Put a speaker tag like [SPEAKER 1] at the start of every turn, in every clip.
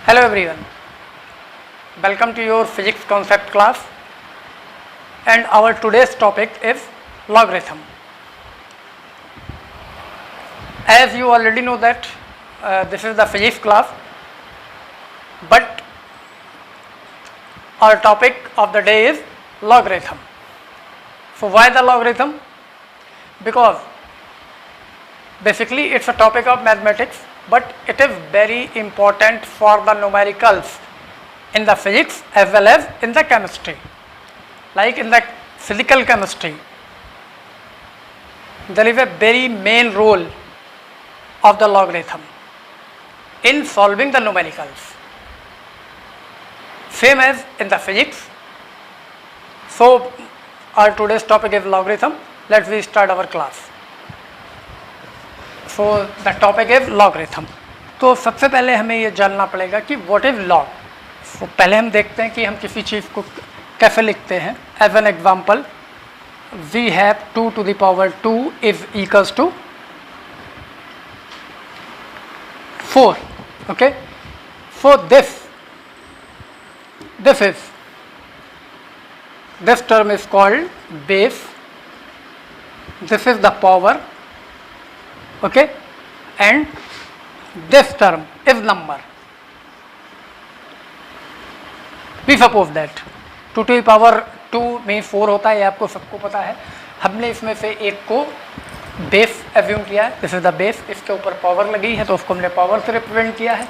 [SPEAKER 1] Hello everyone, welcome to your physics concept class, and our today's topic is logarithm. As you already know that this is the physics class, but our topic of the day is logarithm. So why the logarithm? Because basically it's a topic of mathematics, but it is very important for the numericals in the physics as well as in the chemistry. Like in the physical chemistry, there is a very main role of the logarithm in solving the numericals, same as in the physics. So our today's topic is logarithm. Let's we start our class. So the topic is logarithm. तो सबसे पहले हमें ये जानना पड़ेगा कि what is log. तो पहले हम देखते हैं कि हम किसी चीज़ को कैसे लिखते हैं. As an example, we have 2 to the power 2 is equals to 4. Okay. So this term is called base. This is the power. Okay, and this term is number. We suppose that 2 to the power 2 में 4 होता है, ये आपको सबको पता है. हमने इसमें से एक को बेस एज्यूम किया है. This is the base. इसके ऊपर पावर लगी है तो उसको हमने पावर से रिप्रेजेंट किया है.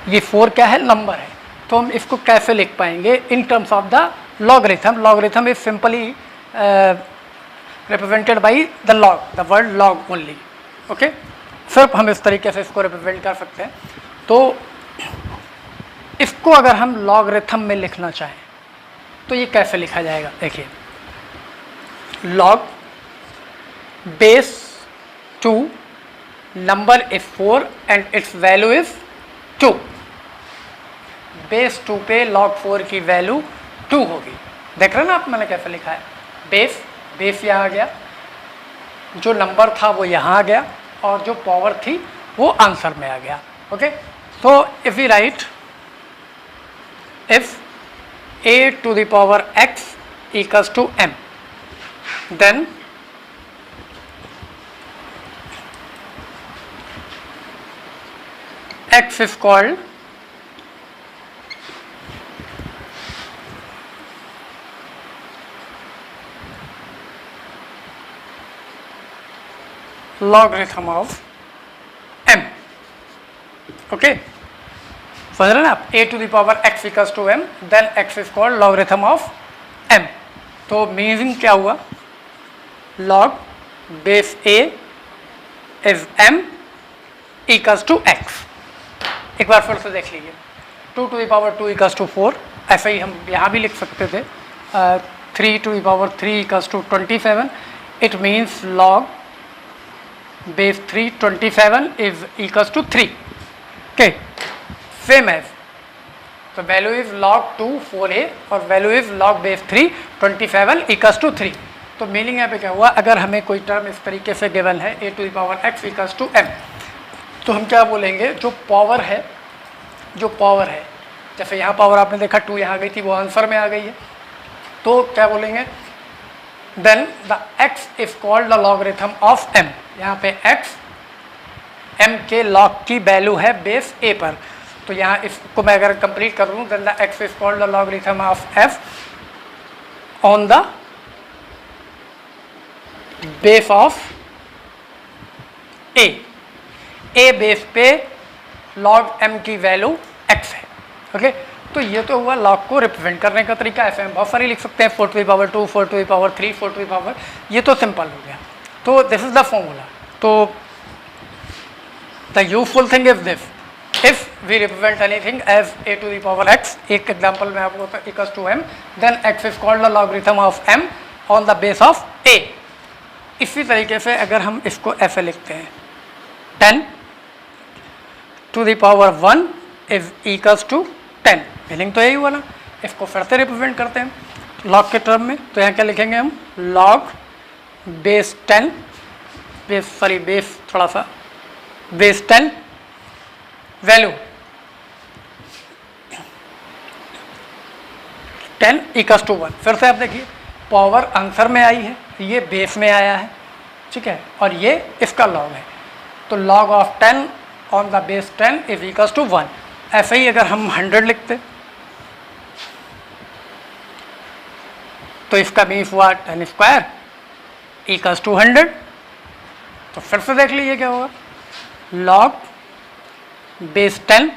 [SPEAKER 1] ये 4 क्या है? नंबर है. तो हम इसको कैसे लिख पाएंगे in terms of the logarithm? Logarithm is simply represented by the log, the word log only. Okay, सिर्फ हम इस तरीके से इसको रिप्रेजेंट कर सकते हैं. तो इसको अगर हम लॉगरिथम में लिखना चाहें तो ये कैसे लिखा जाएगा? देखिए, log base 2 number is 4 and it's value is 2. Base 2 पे लॉग 4 की वैल्यू 2 होगी. देख रहे हैं ना आप मैंने कैसे लिखा है? बेस यहाँ आ गया, जो नंबर था वो यहाँ आ गया, और जो पावर थी वो आंसर में आ गया. Okay, so if we write if a to the power x equals to m, then x is called logarithm of m. Okay, समझ रहे ना आप? a to the power x equals to m, then x is called logarithm of m. तो meaning क्या हुआ? log base a is m equals to x. एक बार फिर से देख लीजिए. 2 to the power 2 equals to 4, ऐसा ही हम यहाँ भी लिख सकते थे. 3 to the power 3 equals to 27. It means log base 3 27 is equals to 3. Okay, same as so value is log 2 4a और value is log base 3 27 equals to 3. तो meaning यहाँ पे क्या हुआ? अगर हमें कोई टर्म इस तरीके से गिवन है a to the power x equals to m, तो हम क्या बोलेंगे? जो पावर है, जैसे यहाँ पावर आपने देखा 2 यहाँ गई थी, वो आंसर में आ गई है. तो क्या बोलेंगे? Then the x is called the logarithm of m. यहाँ पे x m के लॉग की वैल्यू है बेस a पर. तो यहाँ इसको मैं अगर कंप्लीट कर दूँ, then the x is called the logarithm of f on the base of a. a base पे लॉग m की वैल्यू x है. ओके, तो ये तो हुआ लॉग को रिप्रेजेंट करने का तरीका. ऐसे हम बहुत सारी लिख सकते हैं. 4 to the power 2, 4 to the power 3, 4 to the power, ये तो सिंपल हो गया. तो दिस इज द फॉर्मूला. तो the useful thing is this, if we represent anything as a to the power x, एक एग्जांपल में आपको equals to m, then x is called the logarithm of m on the base of a. इसी तरीके से अगर हम इसको ऐसे लिखते हैं, 10 to the power 1 is equals to 10. Meaning तो यही हुआ ना. इसको फिर से रिप्रेजेंट करते हैं लॉग के टर्म में. तो यहाँ क्या लिखेंगे हम? लॉग बेस 10 बेस थोड़ा सा बेस 10 वैल्यू 10 इक्वल्स टू 1। फिर से आप देखिए, पावर आंसर में आई है, ये बेस में आया है, ठीक है, और ये इसका लॉग है, तो log of 10 on the base 10 is equals to 1। ऐसे ही अगर हम 100 लिखते तो इसका मीन्स हुआ 10 स्क्वायर इक्वल्स टू 100। तो फिर से देख लीजिए क्या होगा, log base 10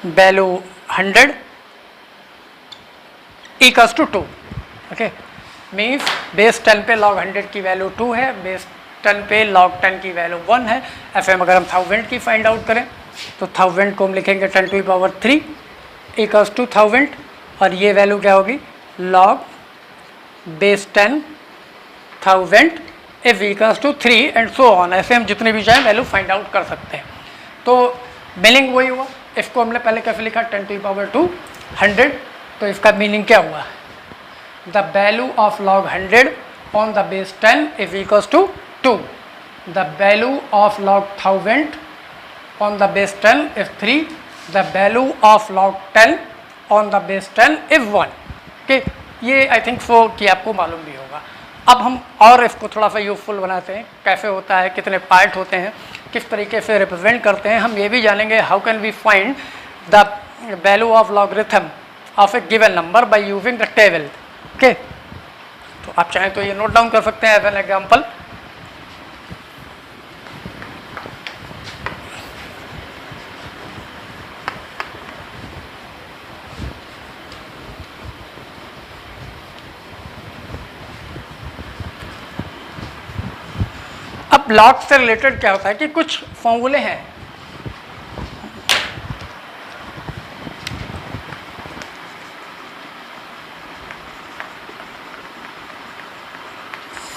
[SPEAKER 1] value 100 equals to 2। Okay, means base 10 पे लॉग 100 की वैल्यू 2 है, बेस 10 पे लॉग 10 की वैल्यू 1 है। ऐसे में अगर हम 1000 की फाइंड आउट करें तो 1000 को हम लिखेंगे 10 to the power 3 equals to 1000, और ये वैल्यू क्या होगी, log base 10 1000 is equals to 3 and so on. ऐसे हम जितनी भी चाहें वैल्यू फाइंड आउट कर सकते हैं। तो मीनिंग वही हुआ, इसको हमने पहले कैसे लिखा, 10 टू द पावर 2 100, तो इसका मीनिंग क्या हुआ, the value of log 100 on the base 10 is equals to 2, the value of log 1000 on the base 10 is 3, the value of log 10 on the base 10 is 1। Okay, ये I think so कि आपको मालूम भी होगा। अब हम और इसको थोड़ा सा यूजफुल बनाते हैं, कैसे होता है, कितने पार्ट होते हैं, किस तरीके से रिप्रेजेंट करते हैं। हम ये भी जानेंगे how can we find the value of logarithm of a given number by using the table. Okay, तो आप चाहें तो ये नोट डाउन कर सकते हैं एज एन एग्जाम्पल। अब लॉग से रिलेटेड क्या होता है कि कुछ फॉर्मूले हैं,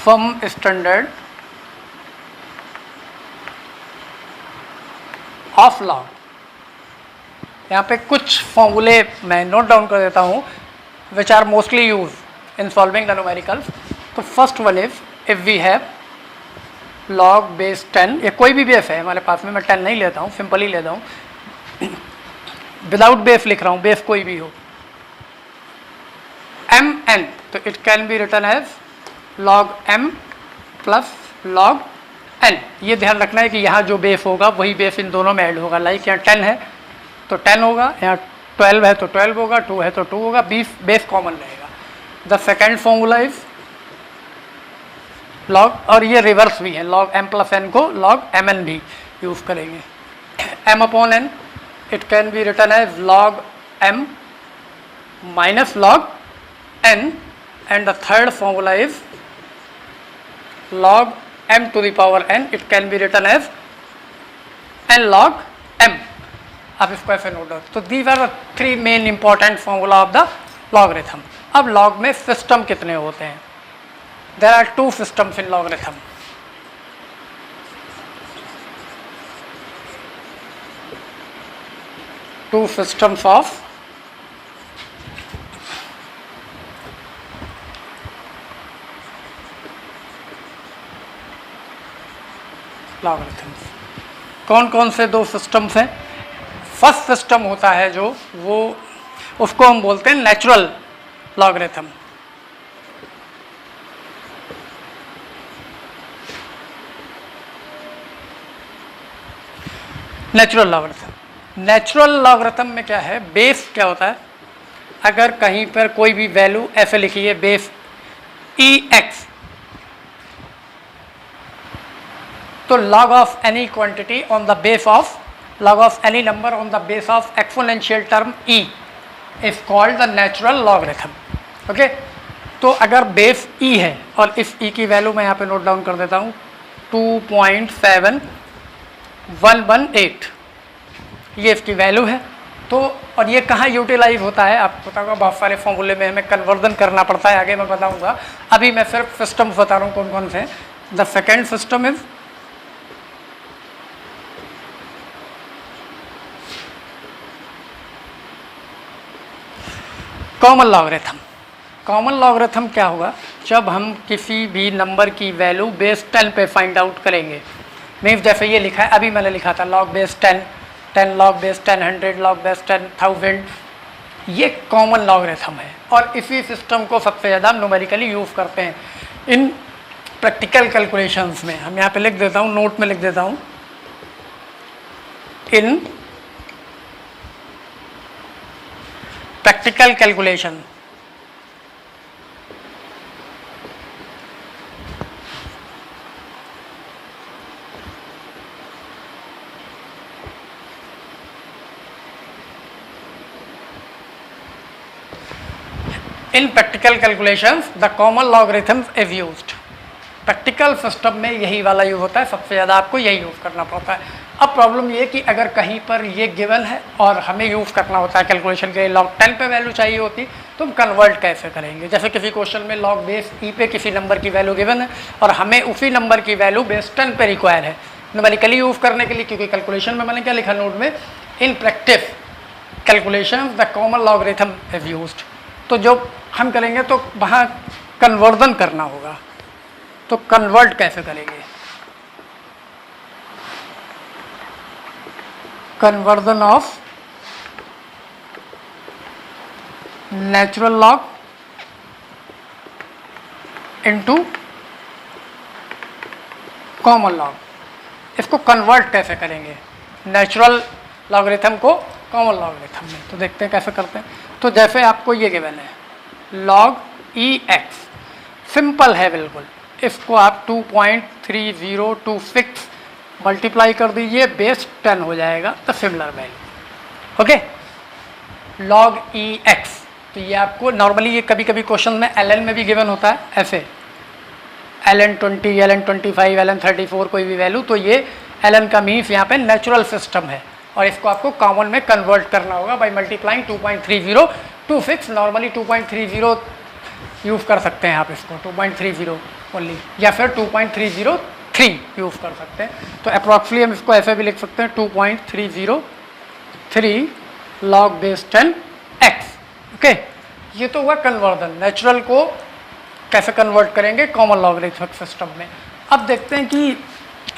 [SPEAKER 1] सम स्टैंडर्ड ऑफ लॉग। यहाँ पे कुछ फॉर्मूले मैं नोट डाउन कर देता हूँ, which are mostly use in solving the numericals. तो first one is, if we have log base 10, ये कोई भी बेस है हमारे पास में, मैं 10 नहीं लेता हूँ, सिंपल ही लेता हूँ, विदाउट बेस लिख रहा हूँ, बेस कोई भी हो, एम एन, तो it can be written as log M plus log N. ये ध्यान रखना है कि यहाँ जो बेस होगा वही बेस इन दोनों में ऐड होगा। लाइक यहाँ 10 है तो 10 होगा, यहाँ 12 है तो 12 होगा, 2 है तो 2 होगा, बेस कॉमन रहेगा। The second formula is log, और ये रिवर्स भी है, लॉग एम प्लस एन को लॉग एम एन भी यूज करेंगे, M upon N, it can be written as log M minus log N, and the third formula is log m to the power n, it can be written as n log m। आप इसको ऐसे note down. तो these are the 3 main important formula of the logarithm. अब log में system कितने होते हैं, there are 2 systems in logarithm. Two systems of logarithms. कौन कौन से 2 सिस्टम्स हैं? फर्स्ट सिस्टम होता है जो, वो उसको हम बोलते हैं natural logarithm. Natural logarithm, natural logarithm में क्या है, बेस क्या होता है, अगर कहीं पर कोई भी वैल्यू ऐसे लिखिए, बेस ई एक्स, तो log of any quantity on the base of, log of any number on the base of exponential term e is called the natural logarithm। Okay, तो अगर बेस e है और इस e की value मैं यहाँ पे नोट डाउन कर देता हूँ 2.7118, ये इसकी वैल्यू है। तो और ये कहाँ यूटिलाइज होता है, आपको पता होगा बहुत सारे फॉर्मूले में हमें कन्वर्जन करना पड़ता है, आगे मैं बताऊँगा। अभी मैं सिर्फ सिस्टम बता रहा हूँ कौन कौन से। The second system is common logarithm. Common logarithm क्या होगा, जब हम किसी भी नंबर की वैल्यू बेस 10 पे फाइंड आउट करेंगे। मीन्स जैसे ये लिखा है, अभी मैंने लिखा था log base 10 10 log base 10, 100 log base 10, 1000, ये कॉमन लॉगरिथम है और इसी सिस्टम को सबसे ज़्यादा न्यूमेरिकली यूज़ करते हैं इन प्रैक्टिकल कैलकुलेशंस में। हम यहाँ पे लिख देता हूँ, नोट में लिख देता हूँ, इन practical calculation in practical calculations the common logarithms is used. Practical system में यही वाला यूज होता है, सबसे ज़्यादा आपको यही यूज़ करना पड़ता है। अब प्रॉब्लम ये कि अगर कहीं पर ये गिवन है और हमें यूज़ करना होता है कैलकुलेशन के लिए, log 10 पे वैल्यू चाहिए होती, तो हम कन्वर्ट कैसे करेंगे? जैसे किसी क्वेश्चन में log बेस e पे किसी नंबर की वैल्यू गिवन है और हमें उसी नंबर की वैल्यू बेस 10 पे रिक्वायर है न्यूमेरिकली यूज़ करने के लिए, क्योंकि कैलकुलेशन में मैंने क्या लिखा नोट में, in practice calculation the common logarithm is used. तो जो हम करेंगे तो वहाँ कन्वर्जन करना होगा, तो कन्वर्ट कैसे करेंगे? Conversion of natural log into common log, इसको कन्वर्ट कैसे करेंगे नेचुरल लॉगरिथम को कॉमन लॉगरिथम में? तो देखते हैं कैसे करते हैं। तो जैसे आपको ये गिवन है log ex, सिंपल है बिल्कुल, इसको आप 2.3026 मल्टीप्लाई कर दीजिए, बेस 10 हो जाएगा, तो similar value. Okay, log ex, तो ये आपको नॉर्मली ये कभी कभी क्वेश्चन में ln में भी गिवन होता है ऐसे, ln 20, ln 25, ln 34 कोई भी वैल्यू, तो ये ln का मीन्स यहाँ पे नेचुरल सिस्टम है और इसको आपको कॉमन में कन्वर्ट करना होगा बाय मल्टीप्लाइंग 2.3026। नॉर्मली 2.30 यूज़ कर सकते हैं आप इसको, 2.30 ओनली, या फिर 2.303 यूज़ कर सकते हैं। तो अप्रॉक्सीमेटली हम इसको ऐसे भी लिख सकते हैं 2.303 log बेस 10x। ओके, ये तो हुआ कन्वर्जन, नेचुरल को कैसे कन्वर्ट करेंगे कॉमन लॉगरिथमिक सिस्टम में। अब देखते हैं कि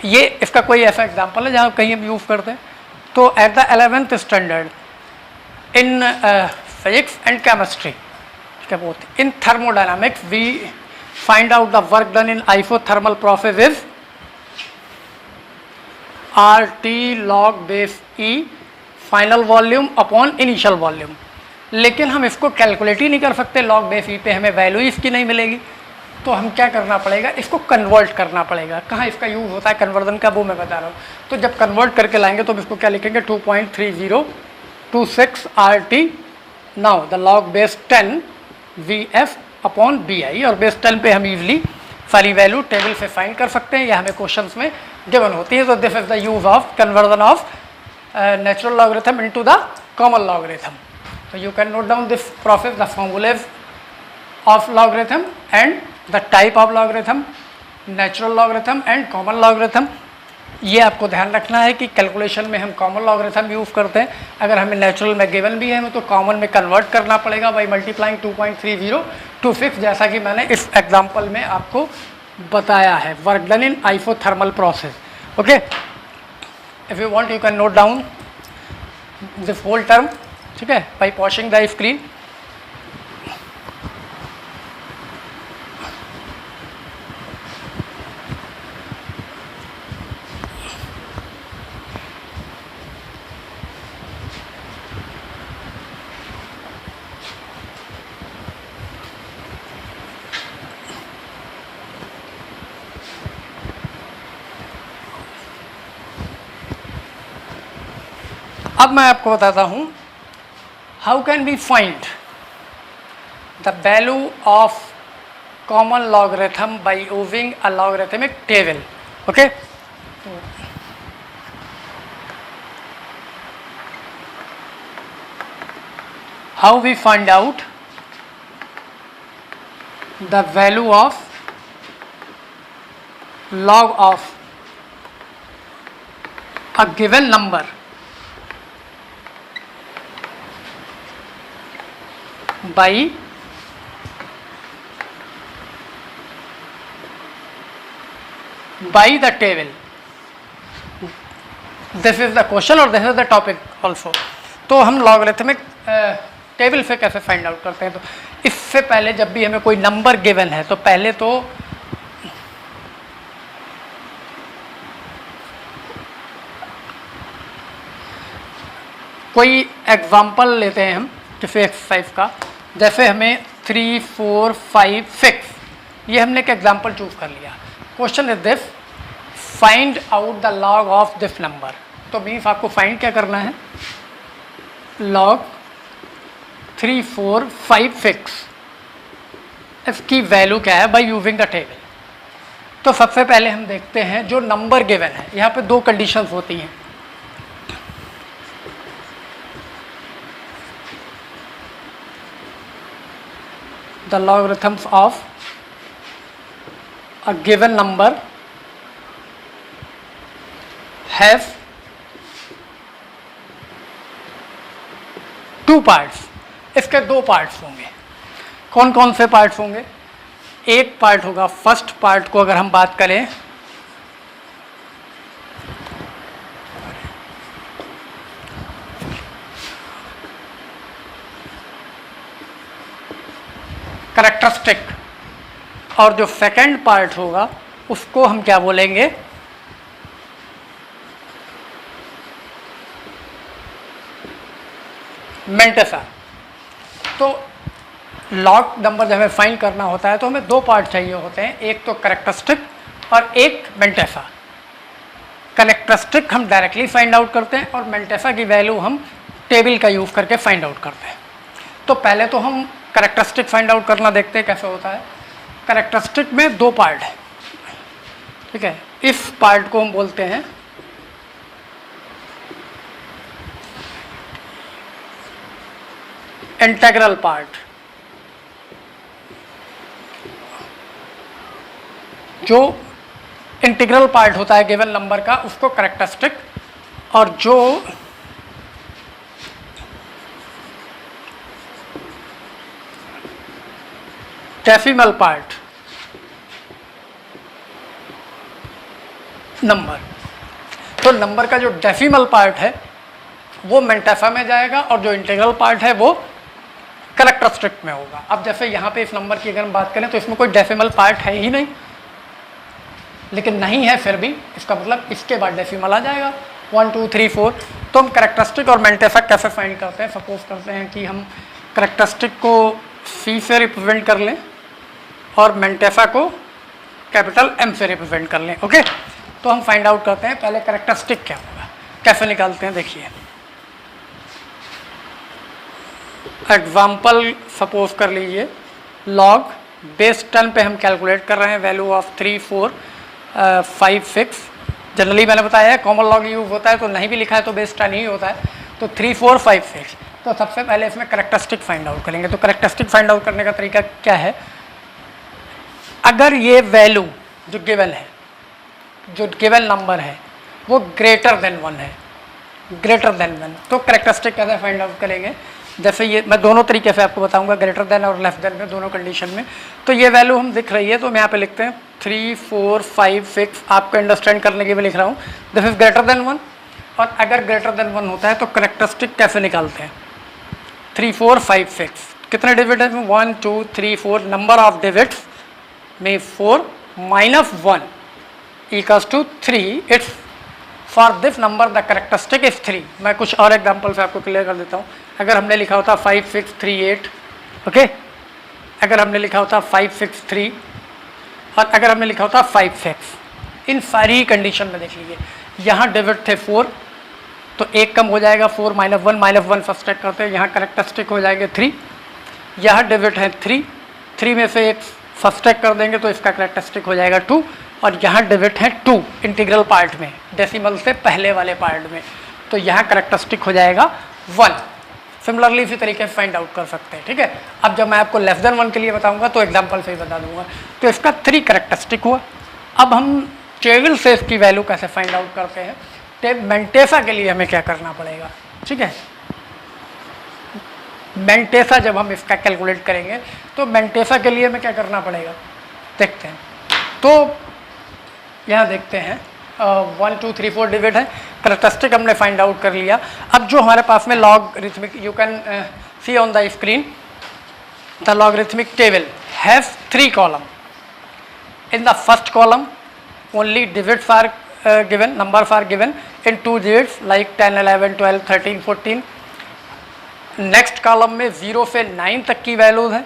[SPEAKER 1] ये इसका कोई ऐसा एग्जाम्पल है जहाँ कहीं हम यूज़ करते हैं। तो at the 11th standard in physics and chemistry, क्या बोलते हैं, in thermodynamics we find out the work done in isothermal process is RT log base E final volume upon initial volume. लेकिन हम इसको कैलकुलेट ही नहीं कर सकते, log बेस E पे हमें वैल्यू इसकी नहीं मिलेगी, तो हम क्या करना पड़ेगा, इसको कन्वर्ट करना पड़ेगा। कहाँ इसका यूज़ होता है कन्वर्जन का, वो मैं बता रहा हूँ। तो जब कन्वर्ट करके लाएंगे तो हम इसको क्या लिखेंगे, 2.3026 RT now the log base 10 VF upon BI, और बेस 10 पे हम इजली सारी वैल्यू टेबल से फाइंड कर सकते हैं या हमें क्वेश्चंस में गिवन होती है। तो this is the use of conversion of natural logarithm into the common logarithm. So you can note down this process, the formulas of logarithm and the type of logarithm, natural logarithm and common logarithm। ये आपको ध्यान रखना है कि calculation में हम common logarithm use करते हैं, अगर हमें नेचुरल में गिवन भी है तो कॉमन में कन्वर्ट करना पड़ेगा बाई मल्टीप्लाइंग 2.3026, जैसा कि मैंने इस एग्जांपल में आपको बताया है, work done in isothermal process. Okay, if you want you can note down this whole term, ठीक है, बाई पॉशिंग द स्क्रीन। अब मैं आपको बताता हूं how can we find the value of common logarithm by using a logarithmic table. Okay, how we find out the value of log of a given number by the table। This is the question और this is the topic also. तो हम logarithmic table से कैसे find out करते हैं, तो इससे पहले जब भी हमें कोई नंबर गिवन है तो पहले तो कोई एग्जाम्पल लेते हैं हम किसी एक्सरसाइज का। जैसे हमें 3, 4, 5, 6 ये हमने एक एग्जाम्पल चूज कर लिया। Question is this, find out the log of this number. तो मीन्स आपको फाइंड क्या करना है, लॉग 3, 4, 5, 6 इसकी वैल्यू क्या है बाय यूजिंग द टेबल। तो सबसे पहले हम देखते हैं जो नंबर गिवन है, यहाँ पे दो कंडीशंस होती हैं। The logarithms of a given number have two parts। इसके दो पार्ट्स होंगे। कौन कौन से पार्ट्स होंगे, एक पार्ट होगा, फर्स्ट पार्ट को अगर हम बात करें कैरेक्टरिस्टिक, और जो सेकंड पार्ट होगा उसको हम क्या बोलेंगे, मेंटेसा। तो लॉग नंबर जब हमें फाइंड करना होता है तो हमें दो पार्ट चाहिए होते हैं, एक तो कैरेक्टरिस्टिक और एक मेंटेसा। कैरेक्टरिस्टिक हम डायरेक्टली फाइंड आउट करते हैं और मेंटेसा की वैल्यू हम टेबल का यूज़ करके फाइंड आउट करते हैं। तो पहले तो हम कैरेक्टरिस्टिक फाइंड आउट करना देखते हैं कैसे होता है। कैरेक्टरिस्टिक में दो पार्ट है, ठीक है। इस पार्ट को हम बोलते हैं इंटीग्रल पार्ट। जो इंटीग्रल पार्ट होता है गिवन नंबर का उसको कैरेक्टरिस्टिक, और जो डेसिमल पार्ट नंबर, तो नंबर का जो डेसिमल पार्ट है वो मेंटेसा में जाएगा और जो इंटीग्रल पार्ट है वो कैरेक्टरिस्टिक में होगा। अब जैसे यहाँ पे इस नंबर की अगर हम बात करें तो इसमें कोई डेसिमल पार्ट है ही नहीं, लेकिन नहीं है फिर भी इसका मतलब इसके बाद डेसिमल आ जाएगा 1, 2, 3, 4। तो हम कैरेक्टरिस्टिक और मेंटेसा कैसे फाइंड करते हैं, सपोज करते हैं कि हम कैरेक्टरिस्टिक को C से रिप्रेजेंट कर लें और मेंटेसा को कैपिटल M से रिप्रेजेंट कर लें। ओके, तो हम फाइंड आउट करते हैं पहले कैरेक्टरिस्टिक क्या होगा, कैसे निकालते हैं देखिए। एग्जाम्पल सपोज कर लीजिए, लॉग बेस 10 पे हम कैलकुलेट कर रहे हैं वैल्यू ऑफ 3, 4, 5, 6। जनरली मैंने बताया है कॉमन लॉग यूज होता है, तो नहीं भी लिखा है तो बेस 10 ही होता है। तो 3, 4, 5, 6। तो सबसे पहले इसमें कैरेक्टरिस्टिक फाइंड आउट करेंगे। तो कैरेक्टरिस्टिक फाइंड आउट करने का तरीका क्या है, अगर ये वैल्यू जो गिवन है, जो गिवन नंबर है वो ग्रेटर देन 1 है, ग्रेटर देन 1, तो कैरेक्टरिस्टिक कैसे फाइंड आउट करेंगे। जैसे ये मैं दोनों तरीके से आपको बताऊंगा, ग्रेटर देन और लेस देन में, दोनों कंडीशन में। तो ये वैल्यू हम दिख रही है तो हम यहाँ पे लिखते हैं 3, 4, 5, 6। आपको अंडरस्टैंड करने के लिए लिख रहा हूँ, दिस इज ग्रेटर देन 1। और अगर ग्रेटर देन 1 होता है तो कैरेक्टरिस्टिक कैसे निकालते हैं, 3, 4, 5, 6 कितने डिजिट है, 1, 2, 3, 4, नंबर ऑफ डिजिट्स में 4 minus 1 equals to 3। It's for this number the characteristic is 3। मैं कुछ और एग्जांपल से आपको क्लियर कर देता हूँ। अगर हमने लिखा होता 5, 6, 3, 8, ओके, अगर हमने लिखा होता 5, 6, 3, और अगर हमने लिखा होता 5, 6, इन सारी कंडीशन में देख लीजिए, यहाँ डिजिट थे 4 तो एक कम हो जाएगा, 4 माइनस 1 सब्सट्रैक्ट करते हैं, यहाँ कैरेक्टरिस्टिक हो जाएंगे 3। यहाँ डिजिट है 3 में से एक सब्सट्रैक्ट कर देंगे तो इसका कैरेक्टरिस्टिक हो जाएगा 2। और यहाँ डिजिट है 2 इंटीग्रल पार्ट में, डेसिमल से पहले वाले पार्ट में, तो यहाँ कैरेक्टरिस्टिक हो जाएगा 1। सिमिलरली इसी तरीके से फाइंड आउट कर सकते हैं, ठीक है। अब जब मैं आपको लेस देन 1 के लिए बताऊंगा तो एग्जांपल से ही बता दूंगा। तो इसका 3 कैरेक्टरिस्टिक हुआ। अब हम टेबल से इसकी वैल्यू कैसे फाइंड आउट करते हैं, मेंटेसा के लिए हमें क्या करना पड़ेगा, ठीक है। मेंटेसा जब हम इसका कैलकुलेट करेंगे तो मेंटेसा के लिए हमें क्या करना पड़ेगा देखते हैं। तो यहाँ देखते हैं 1 2 3 4 डिजिट है, करेक्टरिस्टिक हमने फाइंड आउट कर लिया। अब जो हमारे पास में logarithmic, you can see on the screen, the logarithmic table has 3 column. In the first column only digits are given, numbers are given in 2 digits like 10 11 12 13 14। Next column में 0 से 9 तक की वैल्यूज है,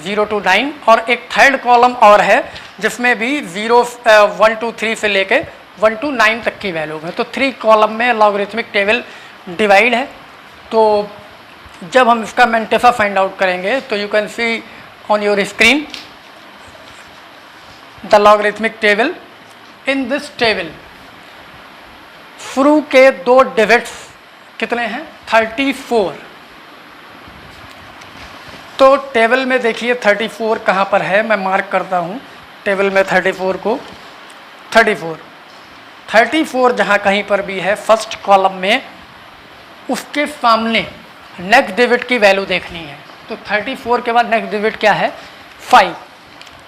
[SPEAKER 1] 0 to 9, और एक थर्ड कॉलम और है जिसमें भी 1 2 3 से लेके 1 to 9 तक की वैल्यू है। तो 3 कॉलम में लॉगरिथमिक टेबल डिवाइड है। तो जब हम इसका मैंटेफा फाइंड आउट करेंगे तो you can see on your screen the logarithmic table. In this table शुरू के 2 डिजिट्स कितने हैं? 34। तो टेबल में देखिए 34 कहाँ पर है, मैं मार्क करता हूँ टेबल में 34 को। 34 जहाँ कहीं पर भी है फर्स्ट कॉलम में, उसके सामने नेक्स्ट डिजिट की वैल्यू देखनी है। तो 34 के बाद नेक्स्ट डिजिट क्या है? 5।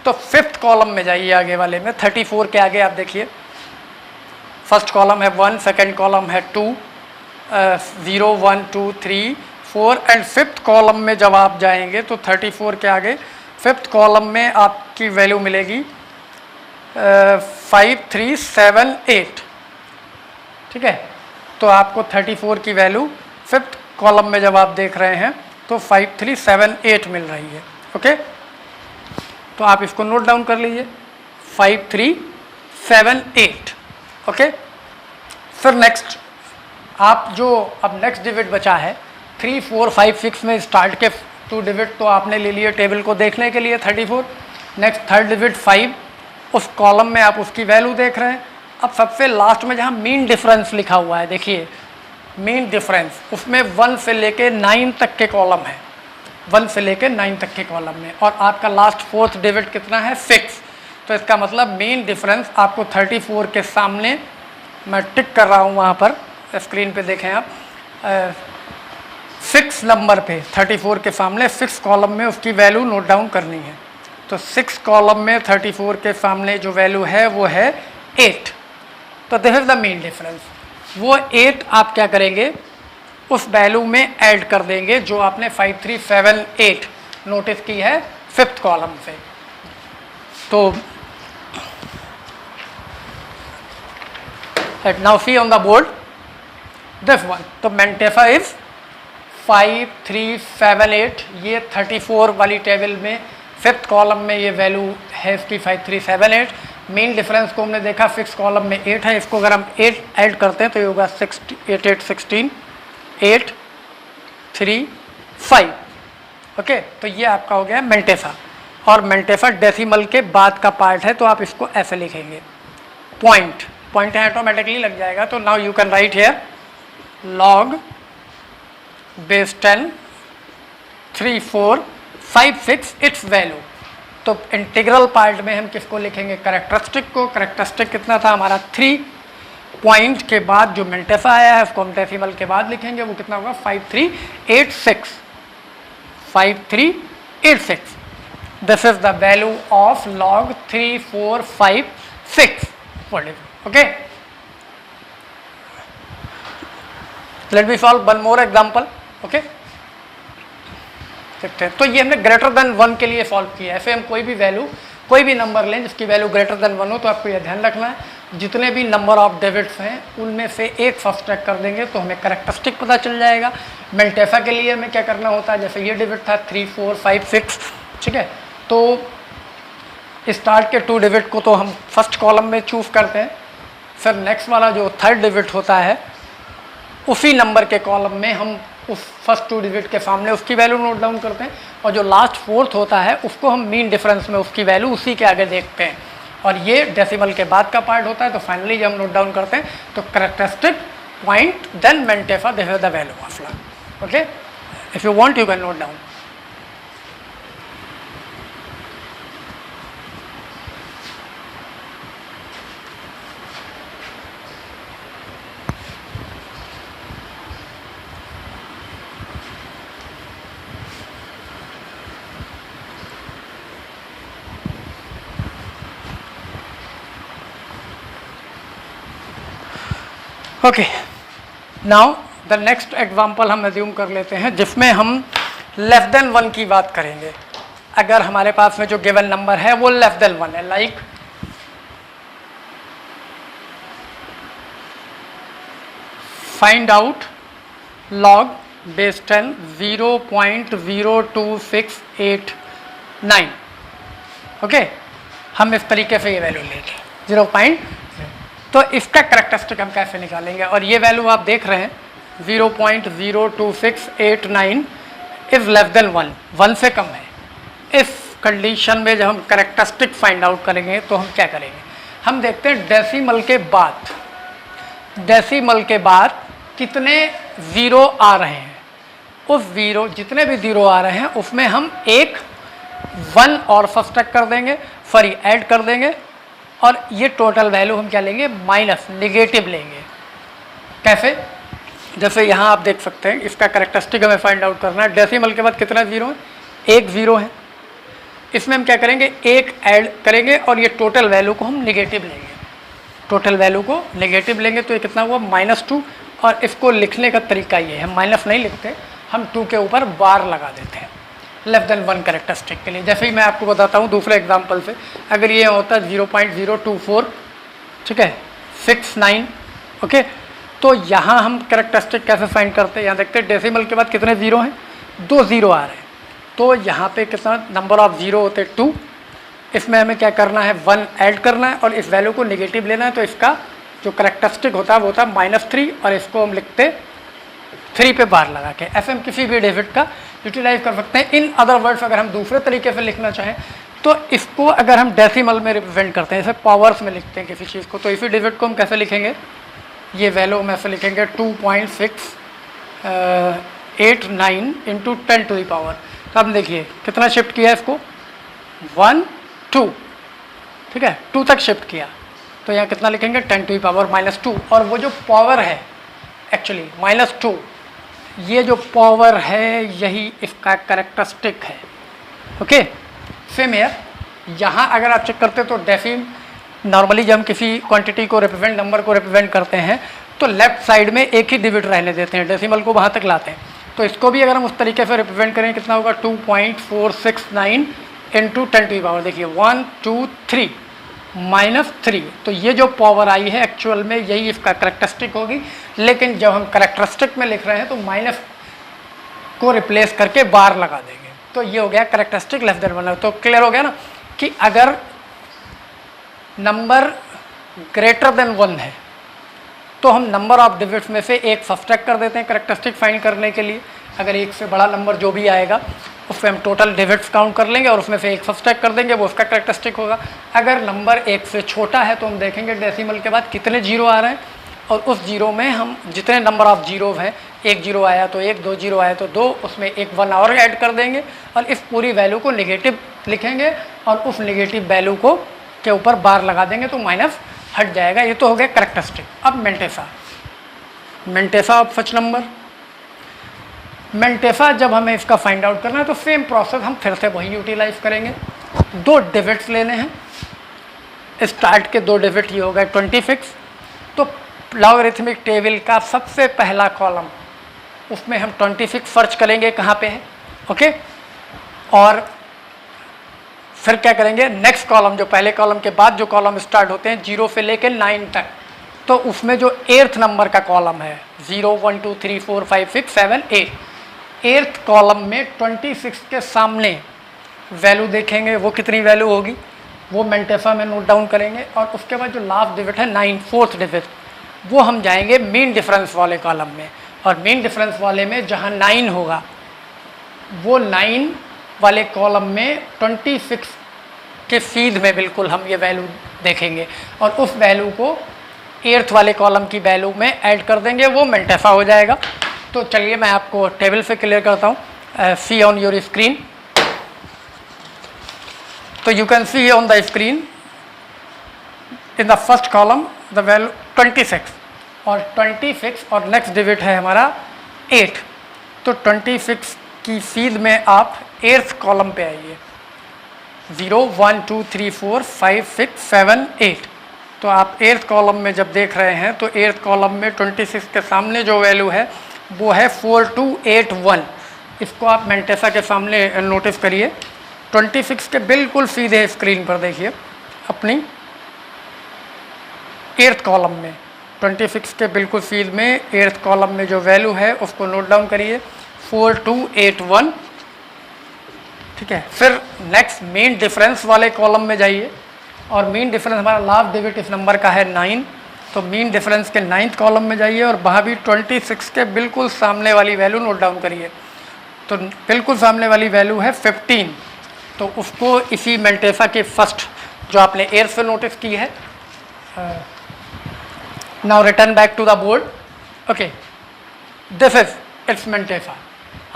[SPEAKER 1] तो फिफ्थ कॉलम में जाइए आगे वाले में। 34 के आगे आप देखिए फर्स्ट कॉलम है 1, सेकेंड कॉलम है 2, 0 1 2 3 4, एंड फिफ्थ कॉलम में जब आप जाएंगे तो 34 के आगे फिफ्थ कॉलम में आपकी वैल्यू मिलेगी 5 3 7 8। ठीक है, तो आपको 34 की वैल्यू फिफ्थ कॉलम में जब आप देख रहे हैं तो 5 3 7 8 मिल रही है। ओके, तो आप इसको नोट डाउन कर लीजिए 5 3 7 8। ओके, फिर नेक्स्ट आप जो अब नेक्स्ट डिजिट बचा है 3 4 5 6 में स्टार्ट के 2 डिजिट तो आपने ले लिए टेबल को देखने के लिए 34। नेक्स्ट थर्ड डिजिट 5, उस कॉलम में आप उसकी वैल्यू देख रहे हैं। अब सबसे लास्ट में जहाँ मीन डिफरेंस लिखा हुआ है, देखिए मीन डिफरेंस, उसमें 1 से लेके 9 तक के कॉलम है, 1 से लेके 9 तक के कॉलम में, और आपका लास्ट फोर्थ डिजिट कितना है? 6। तो इसका मतलब मीन डिफरेंस आपको 34 के सामने, मैं टिक कर रहा हूँ वहाँ पर स्क्रीन पे देखें आप, 6 नंबर पे 34 के सामने 6 कॉलम में उसकी वैल्यू नोट डाउन करनी है। तो 6 कॉलम में 34 के सामने जो वैल्यू है वो है 8। तो this is the mean difference. वो 8 आप क्या करेंगे? उस वैल्यू में ऐड कर देंगे जो आपने 5 3 7 8 नोटिस की है फिफ्थ कॉलम से। तो now see on the board this one. तो मैंटेफा इज 5 3 7 8। ये 34 वाली टेबल में फिफ्थ कॉलम में ये वैल्यू है इसकी 5 3 7 8। मीन डिफरेंस को हमने देखा फिफ्थ कॉलम में 8 है, इसको अगर हम 8 ऐड करते हैं तो ये होगा 8 8 16 8 3 5। ओके, तो ये आपका हो गया मैंटेफा। और मैंटेफा डेसिमल के बाद का पार्ट है, तो आप इसको ऐसे लिखेंगे पॉइंट है, ऑटोमेटिकली लग जाएगा। तो now you can write here log base 10 3 4 5 6 it's value. तो इंटीग्रल पार्ट में हम किसको लिखेंगे? करेक्टरिस्टिक को। करेक्टरिस्टिक कितना था हमारा? 3। पॉइंट के बाद जो मैंटेफा आया है उसको हम डेसिमल के बाद लिखेंगे, वो कितना होगा? 5 3 8 6 5 3 8 6। This is the value of log 3 4 5 6। Okay, let me solve one more example. Okay, सकते हैं। तो ये हमने ग्रेटर देन 1 के लिए सॉल्व किया है। ऐसे हम कोई भी वैल्यू, कोई भी नंबर लें जिसकी वैल्यू ग्रेटर देन 1 हो, तो आपको यह ध्यान रखना है जितने भी नंबर ऑफ डिजिट्स हैं उनमें से एक सब्सट्रैक्ट कर देंगे तो हमें करेक्टरिस्टिक पता चल जाएगा। मैंटेफा के लिए हमें क्या करना होता है? जैसे ये डिजिट था 3 4 5 6, ठीक है, तो स्टार्ट के 2 डिजिट को तो हम फर्स्ट कॉलम में चूज करते हैं, फिर नेक्स्ट वाला जो थर्ड डिजिट होता है उसी नंबर के कॉलम में हम उस फर्स्ट 2 डिजिट के सामने उसकी वैल्यू नोट डाउन करते हैं, और जो लास्ट फोर्थ होता है उसको हम मीन डिफरेंस में उसकी वैल्यू उसी के आगे देखते हैं, और ये डेसिमल के बाद का पार्ट होता है। तो फाइनली जब हम नोट डाउन करते हैं तो characteristic point then mantissa, this is the value of log। Okay, if you want you can note down. Okay, now the next example हम एज्यूम कर लेते हैं जिसमें हम लेस देन 1 की बात करेंगे। अगर हमारे पास में जो गिवन नंबर है वो लेस देन 1 है, like find out log base 10 0.02689। Okay, हम इस तरीके से ये वैल्यू लेंगे 0. तो इसका करेक्टरिस्टिक हम कैसे निकालेंगे, और ये वैल्यू आप देख रहे हैं 0.02689 इज लेस देन 1 से कम है। इस कंडीशन में जब हम करेक्टरिस्टिक फाइंड आउट करेंगे तो हम क्या करेंगे, हम देखते हैं डेसिमल के बाद कितने ज़ीरो आ रहे हैं। उस ज़ीरो, जितने भी ज़ीरो आ रहे हैं उसमें हम एक 1 और सब्ट्रैक्ट कर देंगे, सॉरी ऐड कर देंगे, और ये टोटल वैल्यू हम क्या लेंगे, माइनस नेगेटिव लेंगे। कैसे, जैसे यहाँ आप देख सकते हैं इसका करेक्टरिस्टिक हमें फाइंड आउट करना है। डेसिमल के बाद कितना ज़ीरो है, एक ज़ीरो है। इसमें हम क्या करेंगे, एक ऐड करेंगे और ये टोटल वैल्यू को हम नेगेटिव लेंगे। टोटल वैल्यू को नेगेटिव लेंगे तो ये कितना हुआ, -2। और इसको लिखने का तरीका ये है, माइनस नहीं लिखते, हम 2 के ऊपर बार लगा देते हैं लेस देन 1 करेक्टरिस्टिक के लिए। जैसे ही मैं आपको बताता हूँ दूसरे एग्जांपल से, अगर ये होता है 0.024, ठीक है, 69, ओके, तो यहाँ हम करेक्टरिस्टिक कैसे फाइंड करते हैं, यहाँ देखते हैं डेसिमल के बाद कितने ज़ीरो हैं, 2 ज़ीरो आ रहे हैं। तो यहाँ पे कितना नंबर ऑफ ज़ीरो होते हैं 2, इसमें हमें क्या करना है, 1 ऐड करना है और इस वैल्यू को नेगेटिव लेना है। तो इसका जो करेक्टरिस्टिक होता है वो होता है -3, और इसको हम लिखते 3 पे बार लगा के। ऐसे हम किसी भी डिजिट का यूटिलाइज कर सकते हैं। इन अदर वर्ड्स अगर हम दूसरे तरीके से लिखना चाहें तो इसको अगर हम डेसिमल में रिप्रेजेंट करते हैं, जैसे पावर्स में लिखते हैं किसी चीज़ को, तो इसी डिजिट को हम कैसे लिखेंगे, ये वैल्यू हम ऐसे लिखेंगे 2.689 इंटू 10 टू द पावर। तो अब देखिए कितना शिफ्ट किया इसको, 1 2, ठीक है, 2 तक शिफ्ट किया, तो यहाँ कितना लिखेंगे 10 टू द पावर -2। और वो जो पावर है एक्चुअली -2, ये जो पावर है यही इसका करेक्टरिस्टिक है। ओके, सेम है। यहाँ अगर आप चेक करते तो डेसिम, नॉर्मली जब हम किसी क्वांटिटी को रिप्रेजेंट, नंबर को रिप्रेजेंट करते हैं तो लेफ्ट साइड में एक ही डिजिट रहने देते हैं, डेसिमल को वहाँ तक लाते हैं। तो इसको भी अगर हम उस तरीके से रिप्रेजेंट करें, कितना होगा 2.469 इंटू 10 टू द पावर, देखिए 1 2 3 -3। तो ये जो पावर आई है एक्चुअल में यही इसका करेक्टरिस्टिक होगी, लेकिन जब हम करेक्टरिस्टिक में लिख रहे हैं तो माइनस को रिप्लेस करके बार लगा देंगे। तो ये हो गया करेक्टरिस्टिक लेस देन 1। तो क्लियर हो गया ना कि अगर नंबर ग्रेटर देन 1 है तो हम नंबर ऑफ डिजिट्स में से एक सब्ट्रैक्ट कर देते हैं करेक्टरिस्टिक फाइंड करने के लिए। अगर एक से बड़ा नंबर जो भी आएगा उसमें हम टोटल डिजिट्स काउंट कर लेंगे और उसमें से एक सब्ट्रैक्ट कर देंगे, वो उसका करेक्टरिस्टिक होगा। अगर नंबर 1 से छोटा है तो हम देखेंगे डेसिमल के बाद कितने जीरो आ रहे हैं, और उस जीरो में हम जितने नंबर ऑफ जीरो हैं, 1 जीरो आया तो 1, 2 जीरो आया तो 2, उसमें एक 1 और ऐड कर देंगे और इस पूरी वैल्यू को नेगेटिव लिखेंगे और उस नेगेटिव वैल्यू को के ऊपर बार लगा देंगे तो माइनस हट जाएगा। ये तो हो गया करेक्टरिस्टिक। अब मेंटेसा ऑफ सच नंबर, मेंटेसा जब हमें इसका फाइंड आउट करना है तो सेम प्रोसेस हम फिर से वही यूटिलाइज करेंगे। 2 डिजिट्स लेने हैं, स्टार्ट के 2 डिजिट ये हो गए 26। तो लॉगरिथमिक टेबल का सबसे पहला कॉलम, उसमें हम 26 सर्च करेंगे कहाँ पे है, ओके। और फिर क्या करेंगे, नेक्स्ट कॉलम, जो पहले कॉलम के बाद जो कॉलम स्टार्ट होते हैं 0 से लेकर 9 तक, तो उसमें जो 8th नंबर का कॉलम है 0 1 2 3 4 5 6 7 8, 8th कॉलम में 26 के सामने वैल्यू देखेंगे, वो कितनी वैल्यू होगी वो मेंटेसा में नोट डाउन करेंगे। और उसके बाद जो लास्ट डिजिट है 9, 4th डिजिट, वो हम जाएंगे मीन डिफरेंस वाले कॉलम में, और मीन डिफरेंस वाले में जहाँ 9 होगा वो 9 वाले कॉलम में 26 के सीध में बिल्कुल हम ये वैल्यू देखेंगे और उस वैल्यू को 8th वाले कॉलम की वैल्यू में ऐड कर देंगे, वो मेंटेसा हो जाएगा। तो चलिए मैं आपको टेबल से क्लियर करता हूँ। सी ऑन योर स्क्रीन, तो you can see on the screen in the first column the value 26 और 26 और नेक्स्ट डिजिट है हमारा 8। तो 26 की सीध में आप 8th कॉलम पे आइए, 0 1 2 3 4 5 6 7 8। तो आप 8th कॉलम में जब देख रहे हैं तो 8th कॉलम में 26 के सामने जो वैल्यू है वो है 4281। इसको आप मेंटेसा के सामने नोटिस करिए। 26 के बिल्कुल सीधे स्क्रीन पर देखिए अपनी 8th कॉलम में, 26 के बिल्कुल सीध में 8th कॉलम में जो वैल्यू है उसको नोट डाउन करिए 4281। ठीक है, फिर नेक्स्ट मीन डिफरेंस वाले कॉलम में जाइए और मीन डिफरेंस हमारा लास्ट डिजिट इस नंबर का है 9, तो मीन डिफरेंस के 9th कॉलम में जाइए और वहाँ भी 26 के बिल्कुल सामने वाली वैल्यू नोट डाउन करिए। तो बिल्कुल सामने वाली वैल्यू है 15, तो उसको इसी मेंटेसा के फर्स्ट जो आपने एयर से नोटिस की है। Now return back to the board. Okay, this is it's mantissa.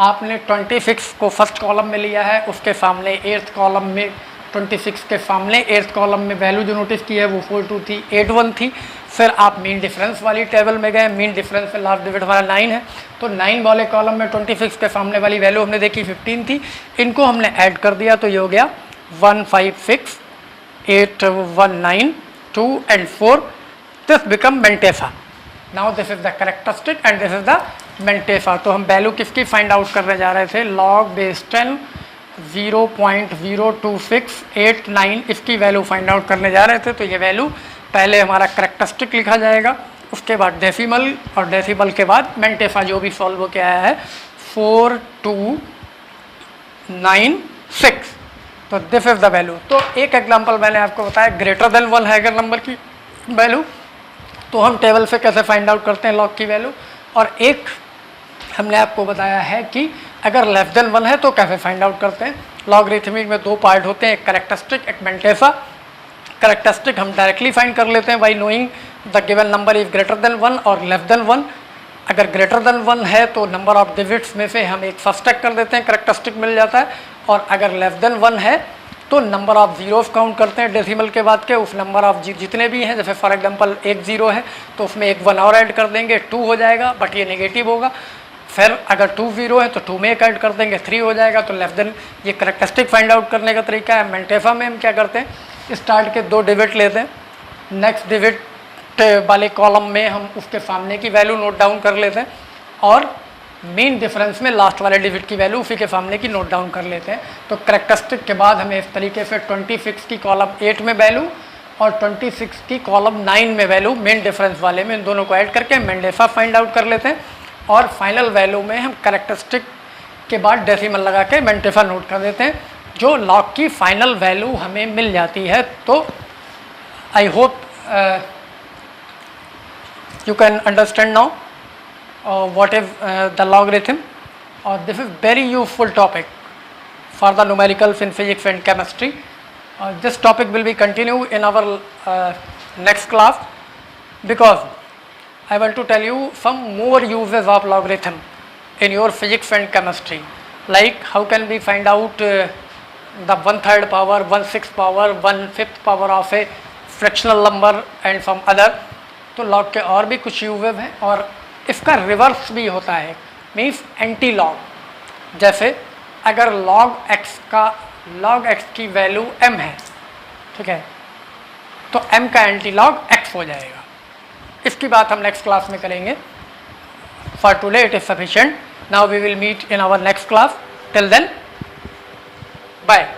[SPEAKER 1] आपने 26 को फर्स्ट कॉलम में लिया है, उसके सामने 8th कॉलम में 26 के सामने 8th कॉलम में वैल्यू जो नोटिस की है वो 4281 थी। फिर आप मीन डिफरेंस वाली टेबल में गए, मीन डिफरेंस में लास्ट डिजिट हमारा 9 है, तो 9 वाले कॉलम में 26 के सामने वाली वैल्यू हमने देखी 15 थी, इनको हमने ऐड कर दिया तो ये हो गया 156 819 2 and 4। This become mantissa. Now this is the characteristic and this is the mantissa. तो हम वैल्यू किसकी फाइंड आउट करने जा रहे थे, लॉग बेस 10 0.02689 इसकी वैल्यू फाइंड आउट करने जा रहे थे। तो ये वैल्यू पहले हमारा कैरेक्टरिस्टिक लिखा जाएगा, उसके बाद डेसिमल और डेसिमल के बाद मेंटेसा जो भी सॉल्व हो के आया है 4296। तो दिस इज द वैल्यू। तो एक एग्जांपल मैंने आपको बताया, ग्रेटर देन 1 है अगर नंबर की वैल्यू तो हम टेबल से कैसे फाइंड आउट करते हैं लॉग की वैल्यू, और एक हमने आपको बताया है कि अगर लेस देन 1 है तो कैसे फाइंड आउट करते हैं। लॉगरिथमिक में 2 पार्ट होते हैं, एक कैरेक्टरिस्टिक एक मेंटेसा। कैरेक्टरिस्टिक हम डायरेक्टली फाइंड कर लेते हैं by knowing the given number is greater than 1 और लेस देन 1। अगर ग्रेटर देन 1 है तो नंबर ऑफ डिजिट्स में से हम एक सब्ट्रैक्ट कर देते हैं, कैरेक्टरिस्टिक मिल जाता है, और अगर लेस देन 1 है तो नंबर ऑफ जीरोस काउंट करते हैं डेसिमल के बाद के, उस नंबर ऑफ जितने भी हैं, जैसे फॉर एग्जांपल एक 0 है तो उसमें एक 1 और ऐड कर देंगे 2 हो जाएगा, बट ये नेगेटिव होगा। फिर अगर 2 0 है तो 2 में एक ऐड कर देंगे 3 हो जाएगा, तो लेस देन। ये कैरेक्टरिस्टिक फाइंड आउट करने का तरीका है। मेंटेसा में हम क्या करते हैं, स्टार्ट के 2 डिजिट लेते हैं, नेक्स्ट डिजिट वाले कॉलम में हम उसके सामने की वैल्यू नोट डाउन कर लेते हैं और मीन डिफरेंस में लास्ट वाले डिजिट की वैल्यू उसी के सामने की नोट डाउन कर लेते हैं। तो कैरेक्टरिस्टिक के बाद हमें इस तरीके से 26 की कॉलम 8 में वैल्यू और 26 की कॉलम 9 में वैल्यू मीन डिफरेंस वाले में इन दोनों को ऐड करके मेंटेसा फाइंड आउट कर लेते हैं, और फाइनल वैल्यू में हम कैरेक्टरिस्टिक के बाद डेसिमल लगा के मेंटेसा नोट कर देते हैं, जो लॉग की फाइनल वैल्यू हमें मिल जाती है। तो I hope you can understand now what is the logarithm, or this is very useful topic for the numericals in physics and chemistry. This topic will be continued in our next class, because I want to tell you some more uses of logarithm in your physics and chemistry, like how can we find out the 1/3 power, 1/6 power, 1/5 power of a fractional number and some other। तो log के और भी कुछ uses हैं, और इसका reverse भी होता है, मीन्स एंटी लॉग। जैसे अगर लॉग एक्स की वैल्यू m है, ठीक है, तो m का एंटी लॉग x हो जाएगा। इसकी बात हम नेक्स्ट क्लास में करेंगे। For today it is sufficient. Now we will meet in our next class. Till then, bye.